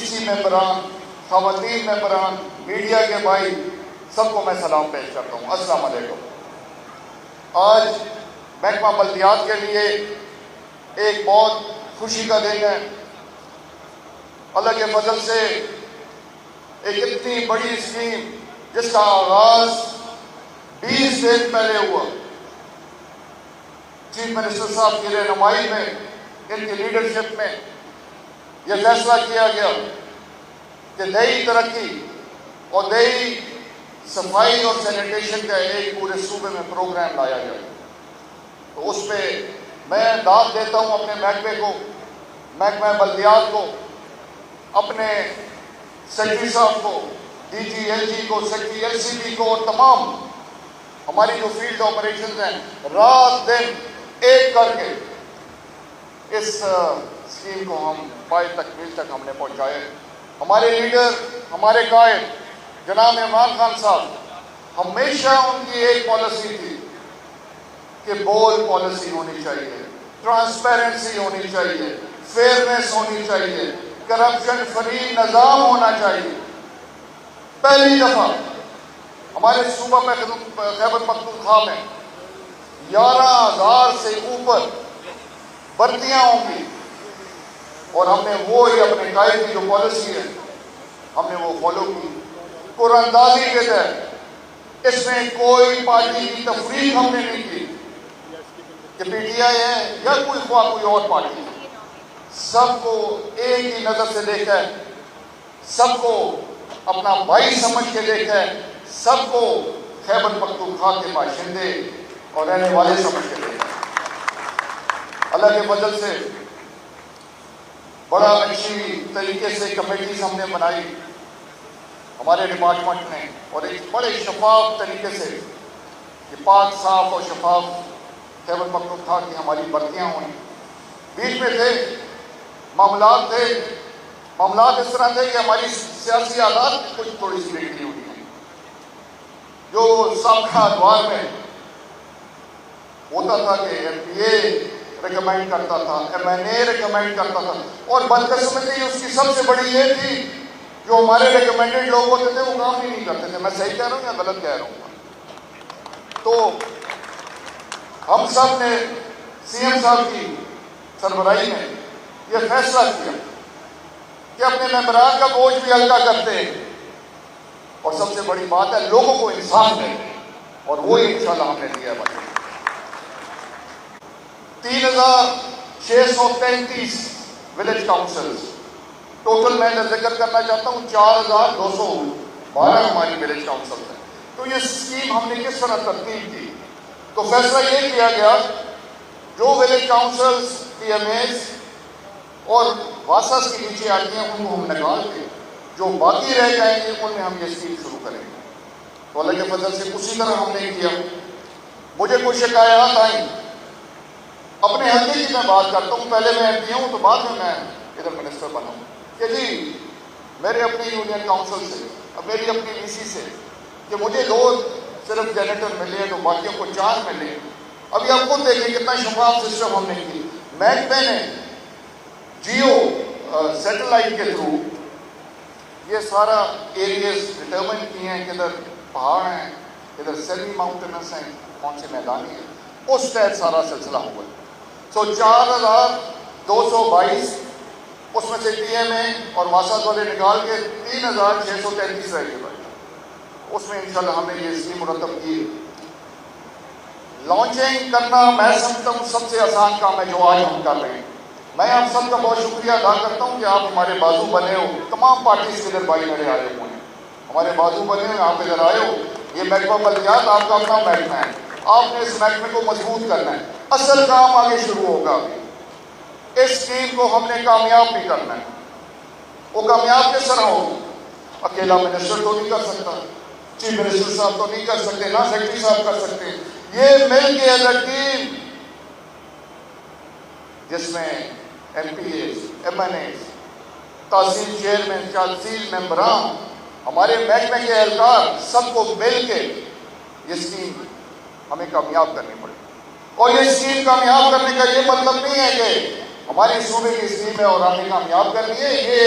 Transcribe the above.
D C ممبران، خواتین ممبران، میڈیا کے بھائی، سب کو میں سلام پیش کرتا ہوں۔ السلام علیکم۔ آج محکمہ بلدیات کے لیے ایک بہت خوشی کا دن ہے۔ اللہ کے فضل سے ایک اتنی بڑی اسکیم جس کا آغاز 20 دن پہلے ہوا، چیف منسٹر صاحب کی رہنمائی میں، ان کی لیڈرشپ میں یہ فیصلہ کیا گیا کہ دیہی ترقی اور دیہی صفائی اور سینیٹیشن کا ایک پورے صوبے میں پروگرام لایا گیا۔ تو اس پہ میں داد دیتا ہوں اپنے محکمے کو، محکمہ بلدیات کو، اپنے سیکرٹری صاحب کو، ڈی جی ایل جی کو، سیکرٹری ایل سی بی کو، اور تمام ہماری جو فیلڈ آپریشنز ہیں، رات دن ایک کر کے اس اسکیم کو ہم پائے تکمیل تک ہم نے پہنچایا۔ ہمارے لیڈر، ہمارے قائد جناب عمران خان صاحب، ہمیشہ ان کی ایک پالیسی تھی کہ بول پالیسی ہونی چاہیے، ٹرانسپیرنسی ہونی چاہیے، فیئرنیس ہونی چاہیے، کرپشن فری نظام ہونا چاہیے۔ پہلی دفعہ ہمارے صوبہ میں خیبر پختونخوا میں 11,000 سے اوپر بھرتیاں ہوں گی، اور ہم نے وہی اپنے قائد کی جو پالیسی ہے ہم نے وہ فالو کی۔ قرآن اندازی کے تحت اس میں کوئی پارٹی کی تفریق ہم نے نہیں کی کہ پی ٹی آئی ہے یا کوئی اور پارٹی ہے، سب کو ایک ہی نظر سے دیکھا ہے، سب کو اپنا بھائی سمجھ کے دیکھا ہے، سب کو خیبر پختونخوا کے باشندے اور رہنے والے سمجھ کے دیکھا ہے۔ اللہ کے فضل سے بڑا اچھی طریقے سے کمیٹیز ہم نے بنائی ہمارے ڈپارٹمنٹ نے، اور ایک بڑے شفاف طریقے سے کہ پاک صاف اور شفاف خیبر پختونخوا کی ہماری بھرتیاں ہوئیں۔ بیچ میں تھے معاملات اس طرح تھے کہ ہماری سیاسی حالات کچھ تھوڑی سی بگڑی ہوئی ہیں، جو سابقہ ادوار میں ہوتا تھا کہ ایم پی اے ریکمینڈ کرتا تھا، ایم این اے ریکمینڈ کرتا تھا، اور بدقسمتی اس کی سب سے بڑی یہ تھی جو ہمارے ریکمینڈڈ لوگ ہوتے تھے وہ کام ہی نہیں کرتے تھے۔ میں صحیح کہہ رہا ہوں یا غلط کہہ رہا ہوں؟ تو ہم سب نے سی ایم صاحب کی سربراہی میں یہ فیصلہ کیا کہ اپنے ممبران کا بوجھ بھی ہلکا کرتے ہیں، اور سب سے بڑی بات ہے لوگوں کو انصاف دیں، اور وہی انشاءاللہ ہم نے دیا ہے۔ 3,633 ولیج کاؤنسلز ٹوٹل میں ذکر کرنا چاہتا ہوں، 4,212 ہماری ولیج کاؤنسل ہیں۔ تو یہ اسکیم ہم نے کس طرح ترتیب کی؟ تو فیصلہ یہ کیا گیا جو village councils, P M As اور واساس کے نیچے آتی ہیں ان کو ہم نکال کے جو باقی رہ جائیں گے ان میں ہم یہ اسکیم شروع کریں گے۔ تو اللہ کے فضل سے اسی طرح ہم نے کیا۔ مجھے کچھ شکایات آئیں، اپنے حلقے کی میں بات کرتا ہوں، پہلے میں ایم پی ہوں تو بعد میں ادھر منسٹر بنا ہوں، کہ جی میرے اپنی یونین کاؤنسل سے، اب میری اپنی ڈی سی سے، کہ مجھے 2 صرف جینیٹر ملے تو باقیوں کو 4 ملے۔ ابھی آپ خود دیکھیں کتنا شفاف سسٹم ہم نے کی۔ محکمے نے جیو سیٹلائٹ کے تھرو یہ سارا ایریاز ڈٹرمن کیے ہیں کہ ادھر پہاڑ ہیں، ادھر سیمی ماؤنٹینس ہیں، کون سے میدانی ہیں، اس تحت سارا سلسلہ ہوا ہے۔ 4,222 اس میں سے ٹی ایم اے اور واساس والے نکال کے 3,633 رہ گئے۔ اس میں انشاءاللہ ہم نے یہ اسکیم مرتب کی۔ لانچنگ کرنا میں سمجھتا ہوں سب سے آسان کام ہے جو آج ہم کر رہے ہیں۔ میں آپ سب کا بہت شکریہ ادا کرتا ہوں کہ آپ ہمارے بازو بنے ہو، تمام پارٹیز کے ادھر بھائی میرے آئے ہوئے ہیں، ہمارے بازو بنے ہو، آپ ادھر آئے ہو۔ یہ محکمہ بلدیات آپ کا اپنا محکمہ ہے، آپ نے اس محکمے کو مضبوط کرنا ہے۔ اصل کام آگے شروع ہوگا۔ اس اسکیم کو ہم نے کامیاب بھی کرنا ہے۔ وہ کامیاب کس طرح ہوگی؟ اکیلا منسٹر تو نہیں کر سکتا، چیف منسٹر صاحب تو نہیں کر سکتے، نہ سیکرٹری صاحب کر سکتے، یہ مل کے ایز اے ٹیم جس میں MPAs, MNAs, tehsil chairman, tehsil ممبران، ہمارے محکمے کے اہلکار، سب کو مل کے یہ اسکیم ہمیں کامیاب کرنی پڑے۔ اور یہ اسکیم کامیاب کرنے کا یہ مطلب نہیں ہے کہ ہماری صوبے کی اسکیم ہے اور ہمیں کامیاب کرنی ہے، یہ